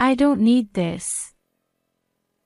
I don't need this.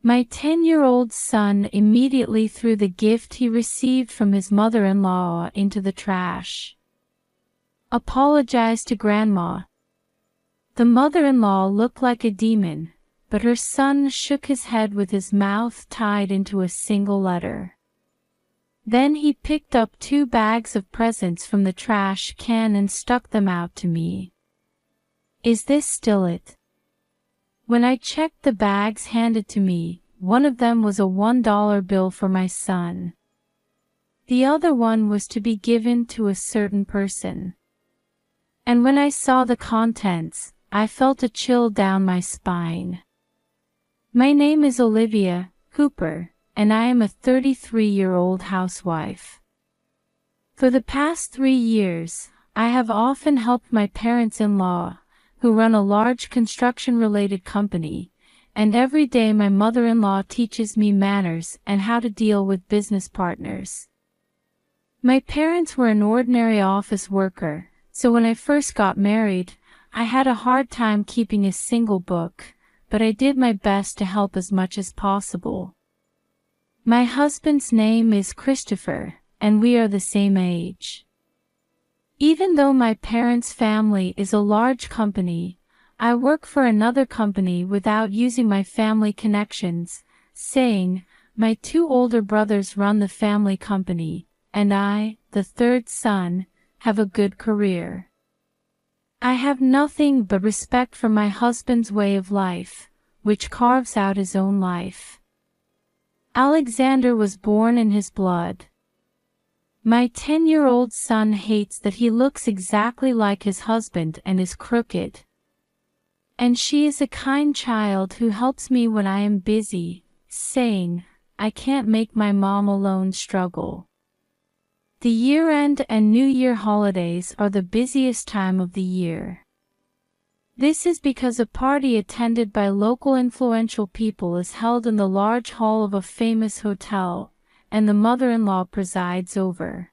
My 10-year-old son immediately threw the gift he received from his mother-in-law into the trash. Apologized to Grandma. The mother-in-law looked like a demon, but her son shook his head with his mouth tied into a single letter. Then he picked up 2 bags of presents from the trash can and stuck them out to me. Is this still it? When I checked the bags handed to me, one of them was a $1 bill for my son. The other one was to be given to a certain person. And when I saw the contents, I felt a chill down my spine. My name is Olivia Cooper, and I am a 33-year-old housewife. For the past 3 years, I have often helped my parents-in-law, who run a large construction-related company, and every day my mother-in-law teaches me manners and how to deal with business partners. My parents were an ordinary office worker, so when I first got married, I had a hard time keeping a single book, but I did my best to help as much as possible. My husband's name is Christopher, and we are the same age. Even though my parents' family is a large company, I work for another company without using my family connections, saying, my 2 older brothers run the family company, and I, the 3rd son, have a good career. I have nothing but respect for my husband's way of life, which carves out his own life. Alexander was born in his blood. My 10-year-old son hates that he looks exactly like his husband and is crooked. And she is a kind child who helps me when I am busy, saying, I can't make my mom alone struggle. The year-end and New Year holidays are the busiest time of the year. This is because a party attended by local influential people is held in the large hall of a famous hotel, and the mother-in-law presides over.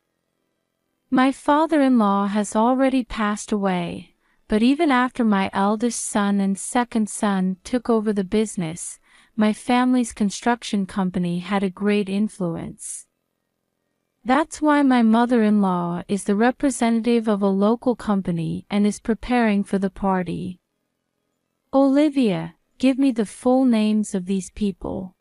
My father-in-law has already passed away, but even after my eldest son and second son took over the business, my family's construction company had a great influence. That's why my mother-in-law is the representative of a local company and is preparing for the party. Olivia, give me the full names of these people.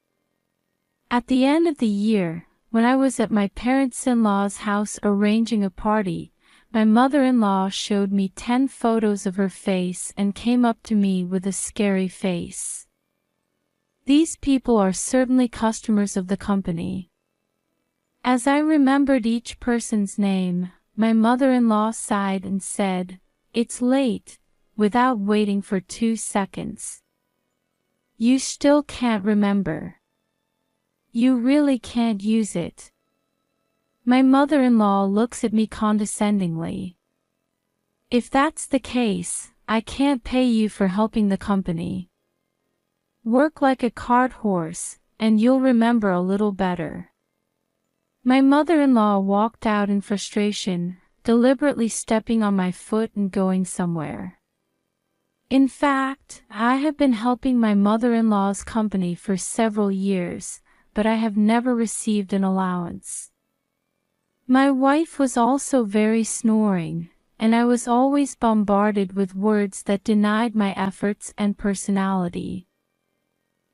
At the end of the year, when I was at my parents-in-law's house arranging a party, my mother-in-law showed me 10 photos of her face and came up to me with a scary face. These people are certainly customers of the company. As I remembered each person's name, my mother-in-law sighed and said, "It's late," without waiting for 2 seconds. "You still can't remember. You really can't use it." My mother-in-law looks at me condescendingly. "If that's the case, I can't pay you for helping the company. Work like a cart horse, and you'll remember a little better." My mother-in-law walked out in frustration, deliberately stepping on my foot and going somewhere. In fact, I have been helping my mother-in-law's company for several years, but I have never received an allowance. My wife was also very snoring, and I was always bombarded with words that denied my efforts and personality.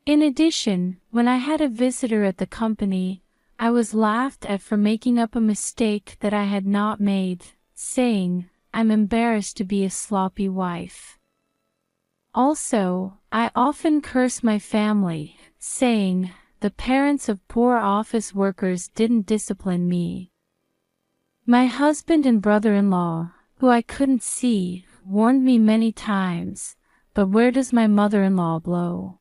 In addition, when I had a visitor at the company, I was laughed at for making up a mistake that I had not made, saying, "I'm embarrassed to be a sloppy wife." Also, I often curse my family, saying, "The parents of poor office workers didn't discipline me." My husband and brother-in-law, who I couldn't see, warned me many times, but where does my mother-in-law blow?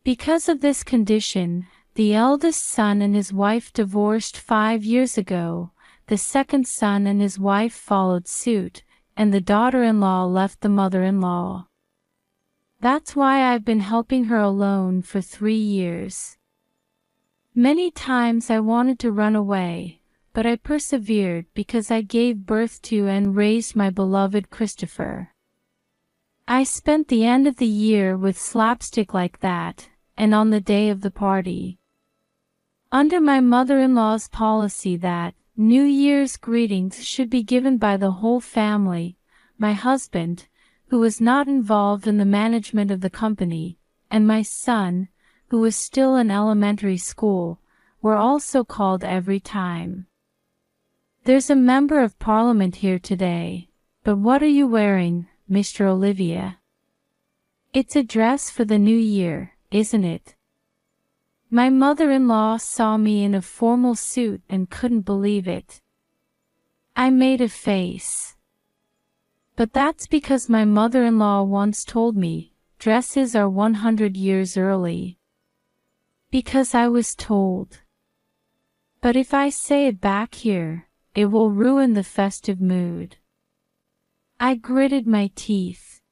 Because of this condition, the eldest son and his wife divorced 5 years ago, the second son and his wife followed suit, and the daughter-in-law left the mother-in-law. That's why I've been helping her alone for 3 years. Many times I wanted to run away, but I persevered because I gave birth to and raised my beloved Christopher. I spent the end of the year with slapstick like that, and on the day of the party. Under my mother-in-law's policy that New Year's greetings should be given by the whole family, my husband, who was not involved in the management of the company, and my son, who was still in elementary school, were also called every time. There's a member of Parliament here today, but what are you wearing, Mr. Olivia? It's a dress for the new year, isn't it? My mother-in-law saw me in a formal suit and couldn't believe it. I made a face. But that's because my mother-in-law once told me, dresses are 100 years early. Because I was told. But if I say it back here, it will ruin the festive mood. I gritted my teeth.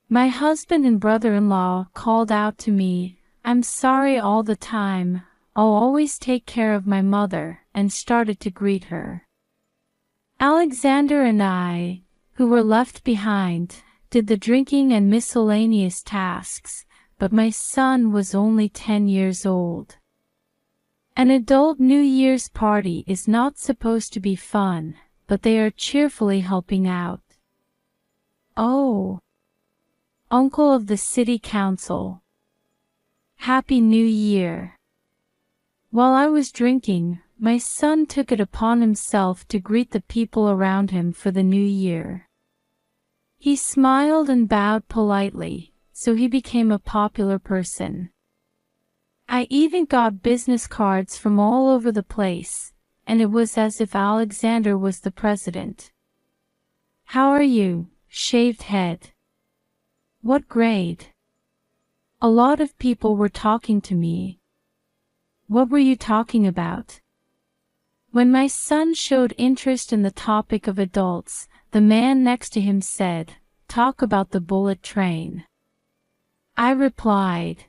My husband and brother-in-law called out to me, "I'm sorry all the time, I'll always take care of my mother," and started to greet her. Alexander and I, who were left behind, did the drinking and miscellaneous tasks, but my son was only 10 years old. An adult New Year's party is not supposed to be fun, but they are cheerfully helping out. Oh, Uncle of the City Council. Happy New Year. While I was drinking, my son took it upon himself to greet the people around him for the new year. He smiled and bowed politely, so he became a popular person. I even got business cards from all over the place, and it was as if Alexander was the president. "How are you, shaved head? What grade?" A lot of people were talking to me. What were you talking about? When my son showed interest in the topic of adults, the man next to him said, "Talk about the bullet train." I replied.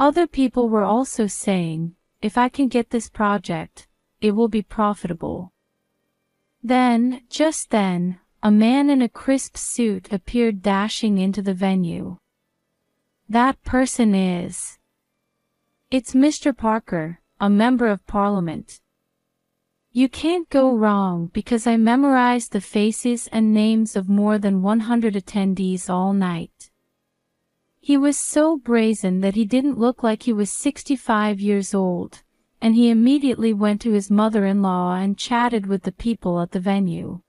Other people were also saying, "If I can get this project, it will be profitable." Then, just then, a man in a crisp suit appeared dashing into the venue. That person is. It's Mr. Parker, a member of Parliament. You can't go wrong because I memorized the faces and names of more than 100 attendees all night. He was so brazen that he didn't look like he was 65 years old, and he immediately went to his mother-in-law and chatted with the people at the venue.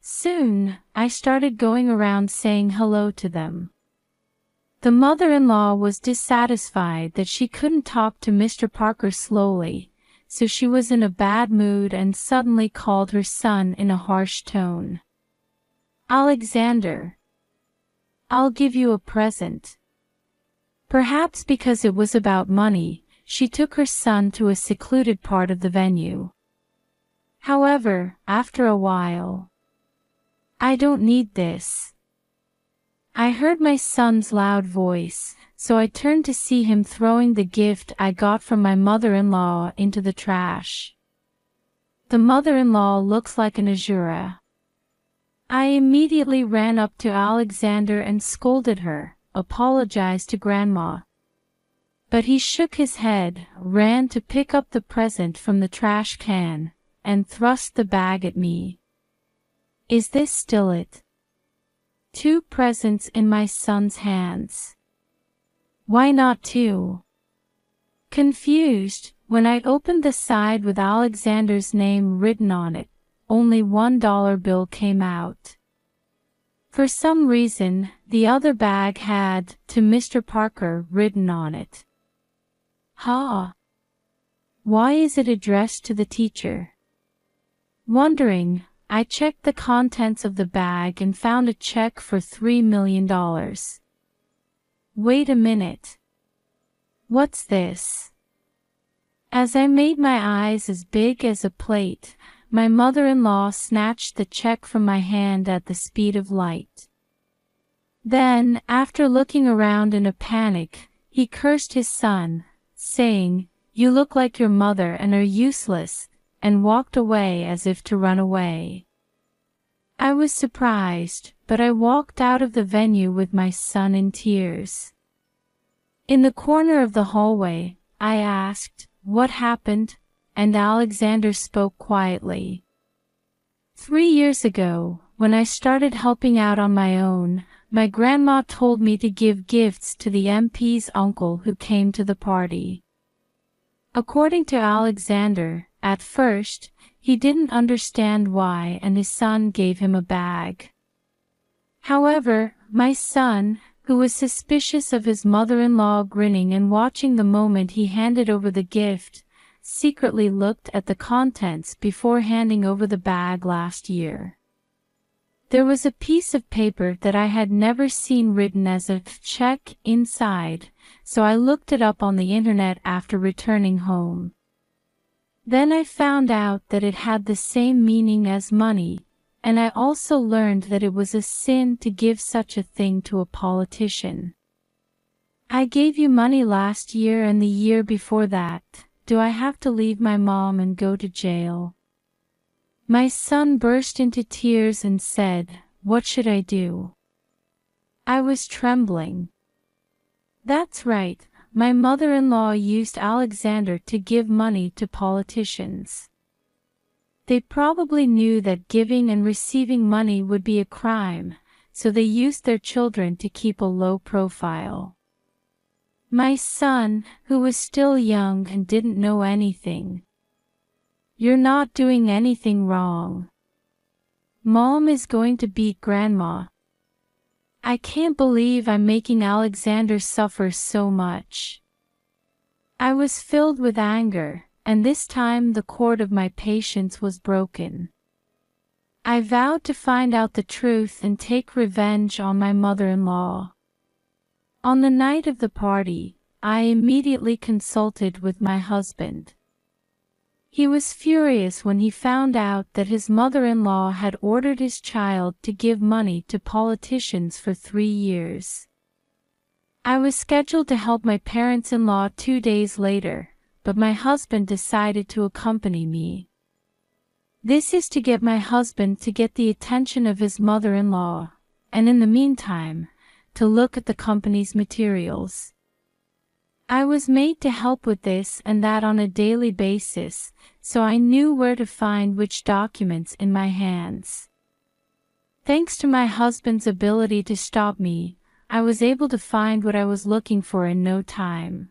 Soon, I started going around saying hello to them. The mother-in-law was dissatisfied that she couldn't talk to Mr. Parker slowly, so she was in a bad mood and suddenly called her son in a harsh tone. "Alexander, I'll give you a present." Perhaps because it was about money, she took her son to a secluded part of the venue. However, after a while, "I don't need this." I heard my son's loud voice, so I turned to see him throwing the gift I got from my mother-in-law into the trash. The mother-in-law looks like an Azura. I immediately ran up to Alexander and scolded her, apologized to Grandma. But he shook his head, ran to pick up the present from the trash can, and thrust the bag at me. Is this still it? 2 presents in my son's hands. Why not 2? Confused, when I opened the side with Alexander's name written on it, only $1 bill came out. For some reason, the other bag had, "To Mr. Parker," written on it. Why is it addressed to the teacher? Wondering, I checked the contents of the bag and found a check for $3 million. Wait a minute. What's this? As I made my eyes as big as a plate, my mother-in-law snatched the check from my hand at the speed of light. Then, after looking around in a panic, he cursed his son, saying, "You look like your mother and are useless," and walked away as if to run away. I was surprised, but I walked out of the venue with my son in tears. In the corner of the hallway, I asked, "What happened?" and Alexander spoke quietly. 3 years ago, when I started helping out on my own, my grandma told me to give gifts to the MP's uncle who came to the party. According to Alexander, at first, he didn't understand why, and his son gave him a bag. However, my son, who was suspicious of his mother-in-law grinning and watching the moment he handed over the gift, secretly looked at the contents before handing over the bag last year. There was a piece of paper that I had never seen written as a check inside, so I looked it up on the internet after returning home. Then I found out that it had the same meaning as money, and I also learned that it was a sin to give such a thing to a politician. "I gave you money last year and the year before that. Do I have to leave my mom and go to jail?" My son burst into tears and said, "What should I do?" I was trembling. That's right, my mother-in-law used Alexander to give money to politicians. They probably knew that giving and receiving money would be a crime, so they used their children to keep a low profile. My son, who was still young and didn't know anything. "You're not doing anything wrong. Mom is going to beat Grandma. I can't believe I'm making Alexander suffer so much." I was filled with anger, and this time the cord of my patience was broken. I vowed to find out the truth and take revenge on my mother-in-law. On the night of the party, I immediately consulted with my husband. He was furious when he found out that his mother-in-law had ordered his child to give money to politicians for 3 years. I was scheduled to help my parents-in-law 2 days later, but my husband decided to accompany me. This is to get my husband to get the attention of his mother-in-law, and in the meantime, to look at the company's materials. I was made to help with this and that on a daily basis, so I knew where to find which documents in my hands. Thanks to my husband's ability to stop me, I was able to find what I was looking for in no time.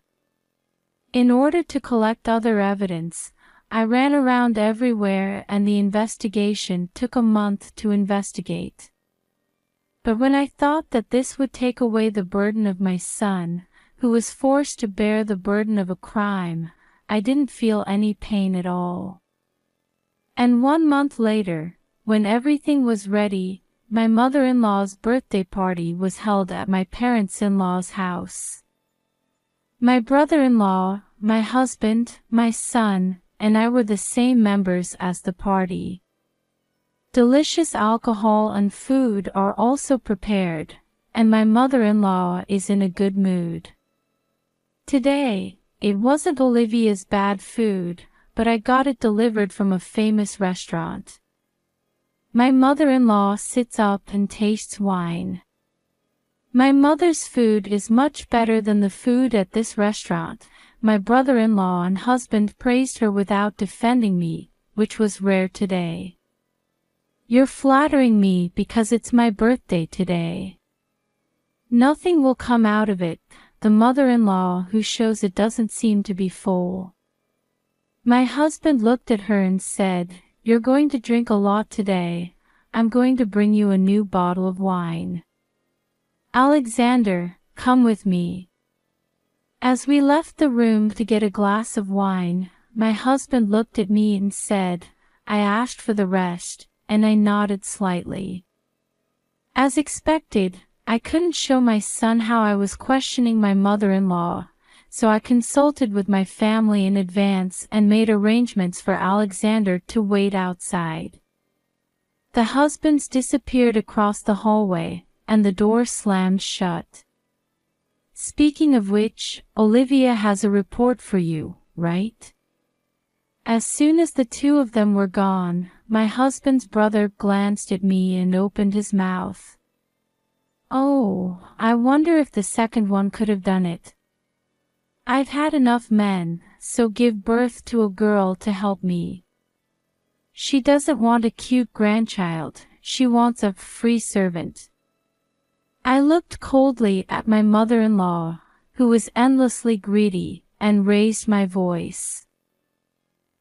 In order to collect other evidence, I ran around everywhere, and the investigation took a month to investigate. But when I thought that this would take away the burden of my son, who was forced to bear the burden of a crime, I didn't feel any pain at all. And 1 month later, when everything was ready, my mother-in-law's birthday party was held at my parents-in-law's house. My brother-in-law, my husband, my son, and I were the same members as the party. Delicious alcohol and food are also prepared, and my mother-in-law is in a good mood. Today, it wasn't Olivia's bad food, but I got it delivered from a famous restaurant. My mother-in-law sits up and tastes wine. My mother's food is much better than the food at this restaurant. My brother-in-law and husband praised her without defending me, which was rare today. "You're flattering me because it's my birthday today." Nothing will come out of it, the mother-in-law who shows it doesn't seem to be full. My husband looked at her and said, "You're going to drink a lot today. I'm going to bring you a new bottle of wine. Alexander, come with me." As we left the room to get a glass of wine, my husband looked at me and said, "I asked for the rest," and I nodded slightly. As expected, I couldn't show my son how I was questioning my mother-in-law, so I consulted with my family in advance and made arrangements for Alexander to wait outside. The husbands disappeared across the hallway, and the door slammed shut. "Speaking of which, Olivia has a report for you, right?" As soon as the two of them were gone, my husband's brother glanced at me and opened his mouth. Oh, I wonder if the second one could have done it. I've had enough men, so give birth to a girl to help me. She doesn't want a cute grandchild, she wants a free servant. I looked coldly at my mother-in-law, who was endlessly greedy, and raised my voice.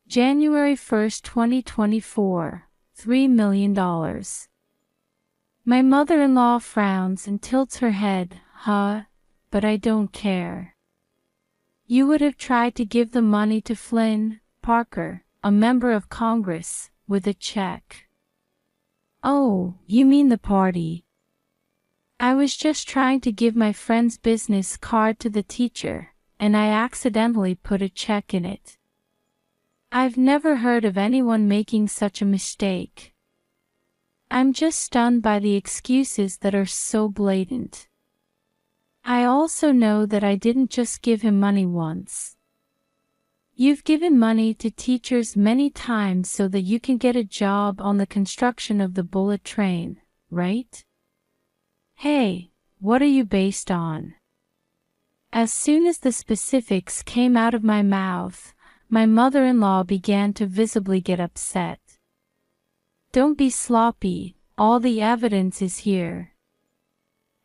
January 1st, 2024, $3 million. My mother-in-law frowns and tilts her head, but I don't care. You would have tried to give the money to Flynn Parker, a member of Congress, with a check. Oh, you mean the party. I was just trying to give my friend's business card to the teacher, and I accidentally put a check in it. I've never heard of anyone making such a mistake. I'm just stunned by the excuses that are so blatant. I also know that I didn't just give him money once. You've given money to teachers many times so that you can get a job on the construction of the bullet train, right? Hey, what are you based on? As soon as the specifics came out of my mouth, my mother-in-law began to visibly get upset. Don't be sloppy, all the evidence is here.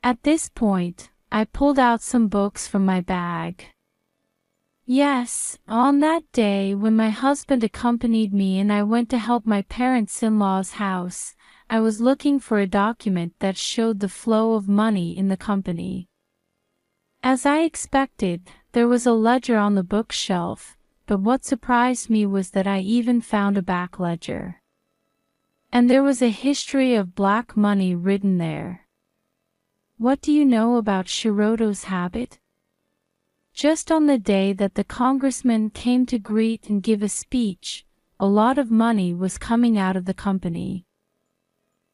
At this point, I pulled out some books from my bag. Yes, on that day when my husband accompanied me and I went to help my parents-in-law's house, I was looking for a document that showed the flow of money in the company. As I expected, there was a ledger on the bookshelf, but what surprised me was that I even found a back ledger. And there was a history of black money written there. What do you know about Shiroto's habit? Just on the day that the congressman came to greet and give a speech, a lot of money was coming out of the company.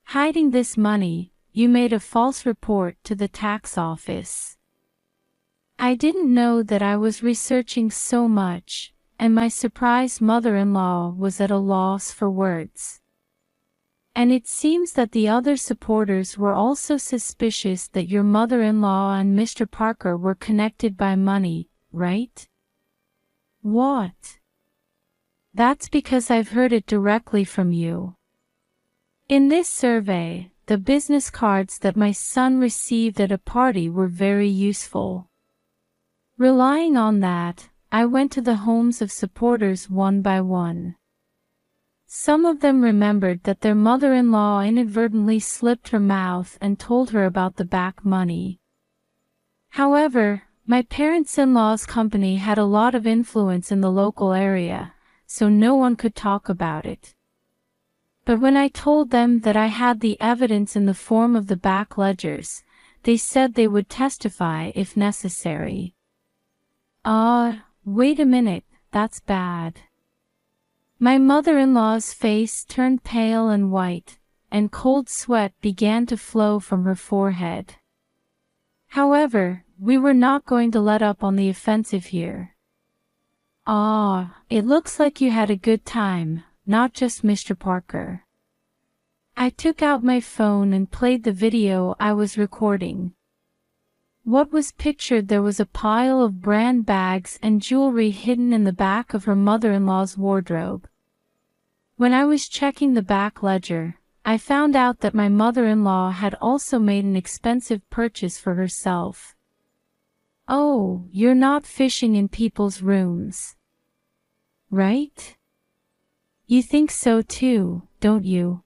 Hiding this money, you made a false report to the tax office. I didn't know that I was researching so much, and my surprised mother-in-law was at a loss for words. And it seems that the other supporters were also suspicious that your mother-in-law and Mr. Parker were connected by money, right? What? That's because I've heard it directly from you. In this survey, the business cards that my son received at a party were very useful. Relying on that, I went to the homes of supporters one by one. Some of them remembered that their mother-in-law inadvertently slipped her mouth and told her about the back money. However, my parents-in-law's company had a lot of influence in the local area, so no one could talk about it. But when I told them that I had the evidence in the form of the back ledgers, they said they would testify if necessary. Wait a minute, that's bad. My mother-in-law's face turned pale and white, and cold sweat began to flow from her forehead. However, we were not going to let up on the offensive here. It looks like you had a good time, not just Mr. Parker. I took out my phone and played the video I was recording. What was pictured there was a pile of brand bags and jewelry hidden in the back of her mother-in-law's wardrobe. When I was checking the back ledger, I found out that my mother-in-law had also made an expensive purchase for herself. Oh, you're not fishing in people's rooms. Right? You think so too, don't you?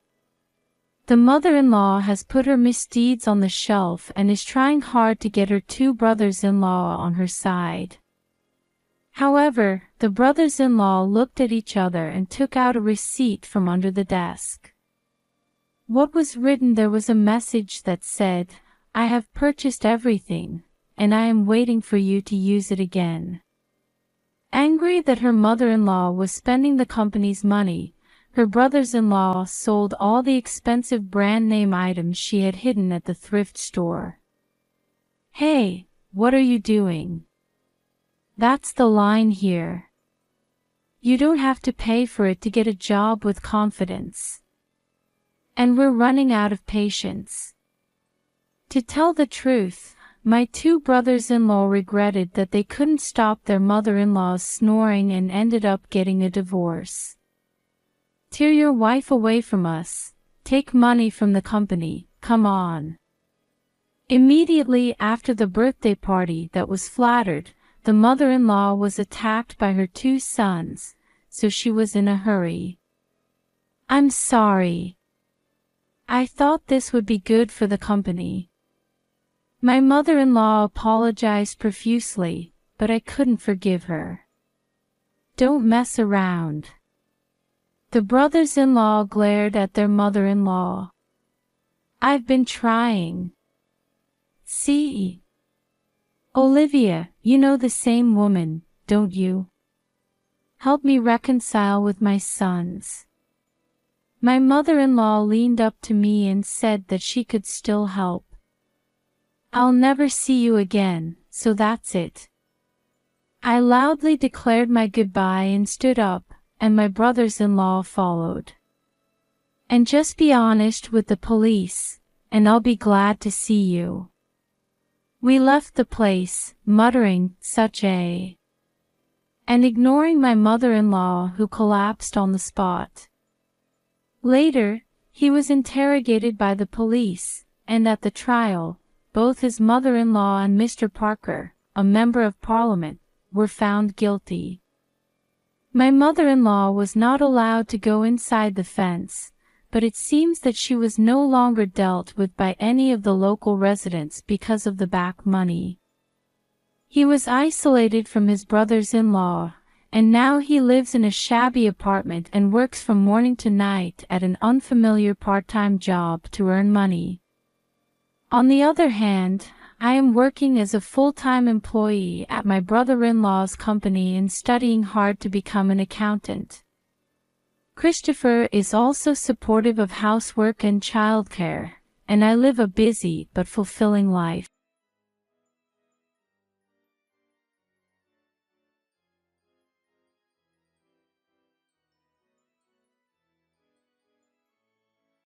The mother-in-law has put her misdeeds on the shelf and is trying hard to get her two brothers-in-law on her side. However, the brothers-in-law looked at each other and took out a receipt from under the desk. What was written there was a message that said, "I have purchased everything, and I am waiting for you to use it again." Angry that her mother-in-law was spending the company's money, her brothers-in-law sold all the expensive brand-name items she had hidden at the thrift store. Hey, what are you doing? That's the line here. You don't have to pay for it to get a job with confidence. And we're running out of patience. To tell the truth, my two brothers-in-law regretted that they couldn't stop their mother-in-law's snoring and ended up getting a divorce. Tear your wife away from us. Take money from the company, come on. Immediately after the birthday party that was flattered, the mother-in-law was attacked by her two sons, so she was in a hurry. I'm sorry. I thought this would be good for the company. My mother-in-law apologized profusely, but I couldn't forgive her. Don't mess around. The brothers-in-law glared at their mother-in-law. I've been trying. See? Olivia, you know the same woman, don't you? Help me reconcile with my sons. My mother-in-law leaned up to me and said that she could still help. I'll never see you again, so that's it. I loudly declared my goodbye and stood up, and my brothers-in-law followed. And just be honest with the police, and I'll be glad to see you. We left the place, muttering, such a... and ignoring my mother-in-law, who collapsed on the spot. Later, he was interrogated by the police, and at the trial, both his mother-in-law and Mr. Parker, a member of Parliament, were found guilty. My mother-in-law was not allowed to go inside the fence, but it seems that she was no longer dealt with by any of the local residents because of the back money. He was isolated from his brothers-in-law, and now he lives in a shabby apartment and works from morning to night at an unfamiliar part-time job to earn money. On the other hand, I am working as a full-time employee at my brother-in-law's company and studying hard to become an accountant. Christopher is also supportive of housework and childcare, and I live a busy but fulfilling life.